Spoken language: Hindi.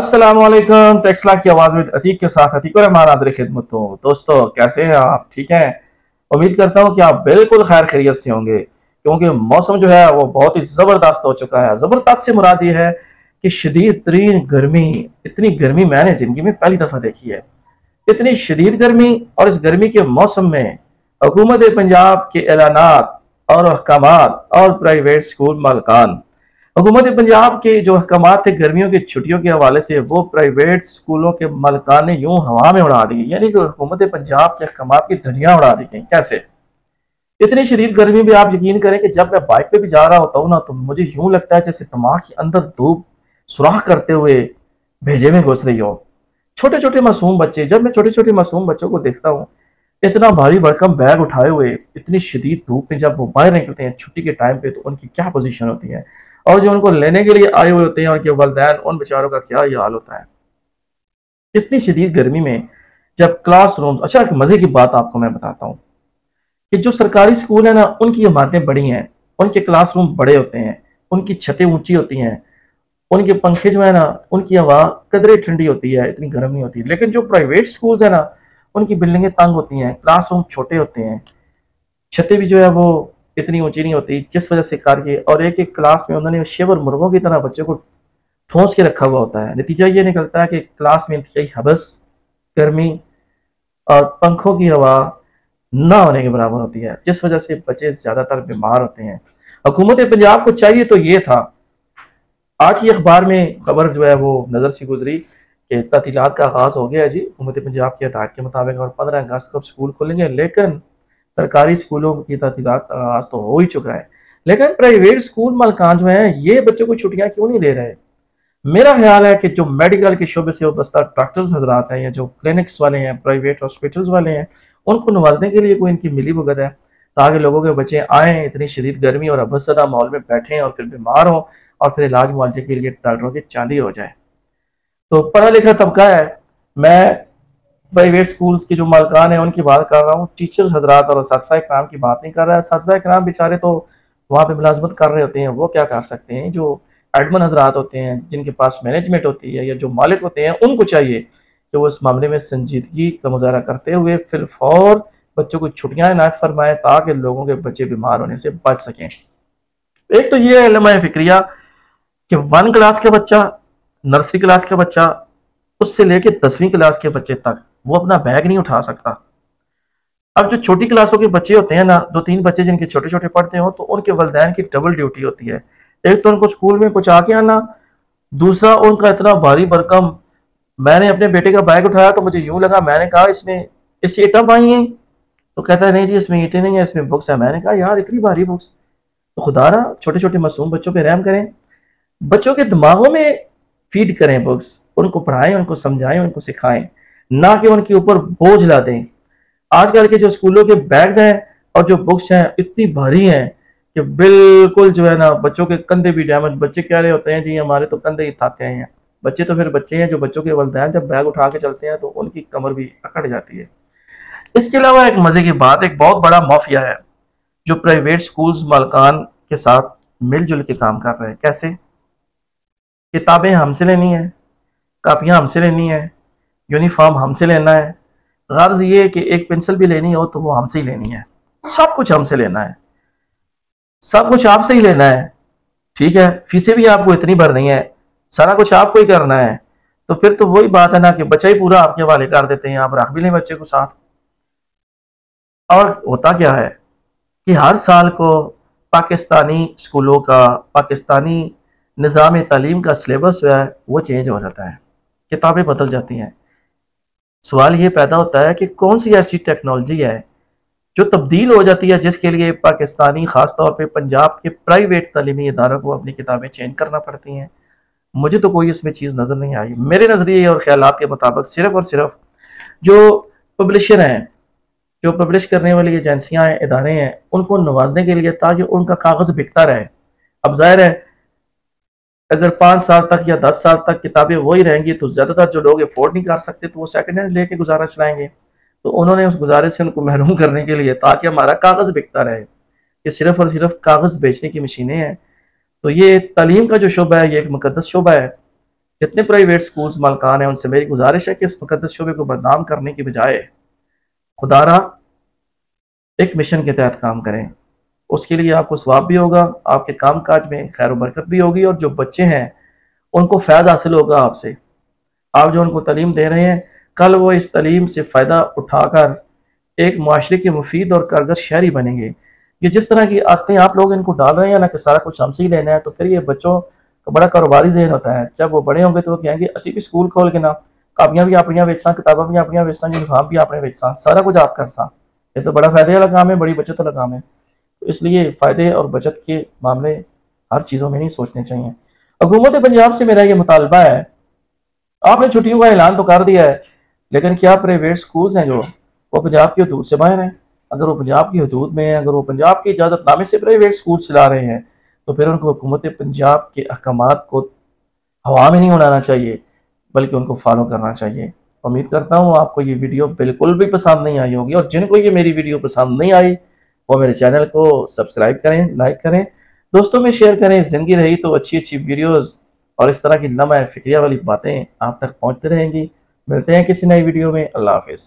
अस्सलाम वालेकुम। टेक्सला की आवाज में अतीक के साथ अतीक और रहमान हाजिर खिदमत हूँ। दोस्तों कैसे हैं आप? ठीक हैं? उम्मीद करता हूँ कि आप बिल्कुल खैर खैरियत से होंगे, क्योंकि मौसम जो है वो बहुत ही जबरदस्त हो चुका है। जबरदस्त से मुराद ये है कि शदीद तरीन गर्मी, इतनी गर्मी मैंने जिंदगी में पहली दफा देखी है। इतनी शदीद गर्मी, और इस गर्मी के मौसम में हुकूमत पंजाब के ऐलानात और अहकामात और प्राइवेट स्कूल मालकान, हुकूमत पंजाब के जो अहकाम थे गर्मियों की छुट्टियों के हवाले से, वो प्राइवेट स्कूलों के मालिकान ने यूं हवा में उड़ा दी। यानी कि हुकूमत पंजाब के अहकाम की धज्जियां उड़ा दी गई। कैसे? इतनी शदीद गर्मी में आप यकीन करें कि जब मैं बाइक पे भी जा रहा होता हूँ ना, तो मुझे यूं लगता है जैसे दिमाग के अंदर धूप सुराख करते हुए भेजे में घुस रही हो। छोटे छोटे मासूम बच्चे, जब मैं छोटे छोटे मासूम बच्चों को देखता हूँ इतना भारी भरकम बैग उठाए हुए इतनी शदीद धूप में जब वो बाहर निकलते हैं छुट्टी के टाइम पे, तो उनकी क्या पोजीशन होती है, और जो उनको लेने के लिए आए हुए होते हैं उनके वालिदैन, उन बेचारों का क्या ये हाल होता है इतनी शदीद गर्मी में। जब क्लासरूम, अच्छा एक मजे की बात आपको मैं बताता हूँ कि जो सरकारी स्कूल है ना, उनकी इमारतें बड़ी हैं, उनके क्लासरूम बड़े होते हैं, उनकी छतें ऊंची होती हैं, उनके पंखे जो है ना, उनकी हवा कदरे ठंडी होती है, इतनी गर्म नहीं होती। लेकिन जो प्राइवेट स्कूल्स है ना, उनकी बिल्डिंगें तंग होती हैं, क्लासरूम छोटे होते हैं, छतें भी जो है वो इतनी ऊंची नहीं होती, जिस वजह से करके, और एक एक क्लास में उन्होंने शेवर मुर्गों की तरह बच्चों को ठोंस के रखा हुआ होता है। नतीजा ये निकलता है कि क्लास में इंतहाई हबस, गर्मी और पंखों की हवा ना होने के बराबर होती है, जिस वजह से बच्चे ज्यादातर बीमार होते हैं। हुकूमत पंजाब को चाहिए तो ये था, आज की अखबार में खबर जो है वो नज़र से गुजरी कि तातीलात का आगाज हो गया है जी हुकूमत पंजाब के हदायत के मुताबिक, और 15 अगस्त को स्कूल खुलेंगे। लेकिन सरकारी स्कूलों की तातीलात का आगाज तो हो ही चुका है, लेकिन प्राइवेट स्कूल मालकान जो हैं ये बच्चों को छुट्टियां क्यों नहीं दे रहे? मेरा ख्याल है कि जो मेडिकल के शोबे से वाबस्ता डॉक्टर्स हजरात हैं, या जो क्लिनिक्स वाले हैं, प्राइवेट हॉस्पिटल्स वाले हैं, उनको नवाजने के लिए कोई इनकी मिली भगत है, ताकि लोगों के बच्चे आए इतनी शदीद गर्मी और अबसदा माहौल में बैठें और फिर बीमार हों, और फिर इलाज मुआवजे के लिए डॉक्टरों की चांदी हो जाए। तो पढ़ा लिखा तबका है। मैं प्राइवेट स्कूल्स के जो मालकान है उनकी बात कर रहा हूँ, टीचर्स हजरात और साथी कराम की बात नहीं कर रहा है। साथी कराम बेचारे तो वहाँ पे मुलाजमत कर रहे होते हैं, वो क्या कर सकते हैं? जो एडमन हजरात होते हैं, जिनके पास मैनेजमेंट होती है, या जो मालिक होते हैं, उनको चाहिए कि वो इस मामले में संजीदगी का मुजाहरा करते हुए फिलफौर बच्चों को छुट्टियां ना फरमाएं, ताकि लोगों के बच्चे बीमार होने से बच सकें। एक तो ये है लम्हा फिक्रिया कि 1 क्लास का बच्चा, नर्सरी क्लास का बच्चा, उससे लेके 10वीं क्लास के बच्चे तक वो अपना बैग नहीं उठा सकता। अब जो छोटी क्लासों के बच्चे होते हैं ना, 2-3 बच्चे जिनके छोटे छोटे पढ़ते हो, तो उनके वालिदैन की डबल ड्यूटी होती है। एक तो उनको स्कूल में पहुंचा के आना, दूसरा उनका इतना भारी भरकम। मैंने अपने बेटे का बैग उठाया तो मुझे यूं लगा, मैंने कहा इसमें इससे ईंटें पाई हैं, तो कहता है नहीं जी इसमें ईंटें नहीं है, इसमें बुक्स है। मैंने कहा यार इतनी भारी बुक्स, तो खुदा रहा छोटे छोटे मासूम बच्चों पे रहम करें, बच्चों के दिमागों में फीड करें बुक्स, उनको पढ़ाएं, उनको समझाएं, उनको सिखाएं, ना कि उनके ऊपर बोझ ला दें। आजकल के जो स्कूलों के बैग्स हैं और जो बुक्स हैं इतनी भारी हैं कि बिल्कुल जो है ना, बच्चों के कंधे भी डैमेज। बच्चे कह रहे होते हैं जी हमारे तो कंधे ही थक गए हैं। बच्चे तो फिर बच्चे हैं, जो बच्चों के वालिदैन जब बैग उठा के चलते हैं तो उनकी कमर भी अकड़ जाती है। इसके अलावा एक मजे की बात, एक बहुत बड़ा माफिया है जो प्राइवेट स्कूल्स मालकान के साथ मिलजुल के काम कर रहे हैं। कैसे? किताबें हमसे लेनी है, कापियां हमसे लेनी है, यूनिफॉर्म हमसे लेना है। गर्ज ये कि एक पेंसिल भी लेनी हो तो वो हमसे ही लेनी है, सब कुछ हमसे लेना है, सब कुछ आपसे ही लेना है। ठीक है, फीसें भी आपको इतनी भरनी है, सारा कुछ आपको ही करना है। तो फिर तो वही बात है ना कि बच्चा ही पूरा आपके हवाले कर देते हैं, आप रख भी लें बच्चे को साथ। और होता क्या है कि हर साल को पाकिस्तानी स्कूलों का, पाकिस्तानी निज़ाम तालीम का सिलेबस जो है वो चेंज हो जाता है, किताबें बदल जाती हैं। सवाल ये पैदा होता है कि कौन सी ऐसी टेक्नोलॉजी है जो तब्दील हो जाती है, जिसके लिए पाकिस्तानी, ख़ास तौर पे पंजाब के प्राइवेट तालीमी इदारों को अपनी किताबें चेंज करना पड़ती हैं। मुझे तो कोई इसमें चीज़ नज़र नहीं आई। मेरे नज़रिए और ख्यालात के मुताबिक सिर्फ और सिर्फ जो पब्लिशर हैं, जो पब्लिश करने वाली एजेंसियां हैं, इदारे हैं, उनको नवाजने के लिए, ताकि उनका कागज़ बिकता रहे। अब जाहिर है अगर 5 साल तक या 10 साल तक किताबें वही रहेंगी तो ज़्यादातर जो लोग अफोर्ड नहीं कर सकते तो वो सेकंड हैंड लेके गुजारा चलाएंगे। तो उन्होंने उस गुजारे से उनको महरूम करने के लिए, ताकि हमारा कागज़ बिकता रहे, ये सिर्फ और सिर्फ कागज़ बेचने की मशीनें हैं। तो ये तालीम का जो शोबा है ये एक मुकद्दस शोबा है, जितने प्राइवेट स्कूल्स मालकान हैं उनसे मेरी गुजारिश है कि इस मुकद्दस शोबे को बदनाम करने की बजाय खुदारा एक मिशन के तहत काम करें। उसके लिए आपको सवाब भी होगा, आपके काम काज में खैर बरकत भी होगी, और जो बच्चे हैं उनको फ़ायदा हासिल होगा आपसे। आप जो उनको तालीम दे रहे हैं, कल वो इस तालीम से फ़ायदा उठाकर एक माशरे के मुफीद और कारगर शहरी बनेंगे। ये जिस तरह की आदतें आप लोग इनको डाल रहे हैं ना कि सारा कुछ हमसे ही लेना है, तो फिर ये बच्चों का बड़ा कारोबारी जहन होता है। जब वो बड़े होंगे तो वो कहेंगे असी भी स्कूल खोल के ना कापियां भी अपनियां बेचसा, किताबें भी अपनियां बेचसा, यूनिफॉर्म भी आपने बेचसा, सारा कुछ आप करसा। ये तो बड़ा फायदे वाला काम है, बड़ी बचत वाला काम है। तो इसलिए फ़ायदे और बचत के मामले हर चीज़ों में नहीं सोचने चाहिए। हुकूमत पंजाब से मेरा ये मुतालबा है, आपने छुट्टियों का ऐलान तो कर दिया है, लेकिन क्या प्राइवेट स्कूल्स हैं जो वो पंजाब की हदूद से बाहर हैं? अगर वो पंजाब की हदूद में हैं, अगर वो पंजाब की इजाज़तनामे से प्राइवेट स्कूल चला रहे हैं, तो फिर उनको हुकूमत पंजाब के अहकामात को हवा में नहीं उड़ाना चाहिए, बल्कि उनको फॉलो करना चाहिए। उम्मीद करता हूँ आपको ये वीडियो बिल्कुल भी पसंद नहीं आई होगी, और जिनको ये मेरी वीडियो पसंद नहीं आई वो मेरे चैनल को सब्सक्राइब करें, लाइक करें, दोस्तों में शेयर करें। ज़िंदगी रही तो अच्छी अच्छी वीडियोस और इस तरह की लम्हा फिक्रिया वाली बातें आप तक पहुँचते रहेंगी। मिलते हैं किसी नई वीडियो में। अल्लाह हाफिज़।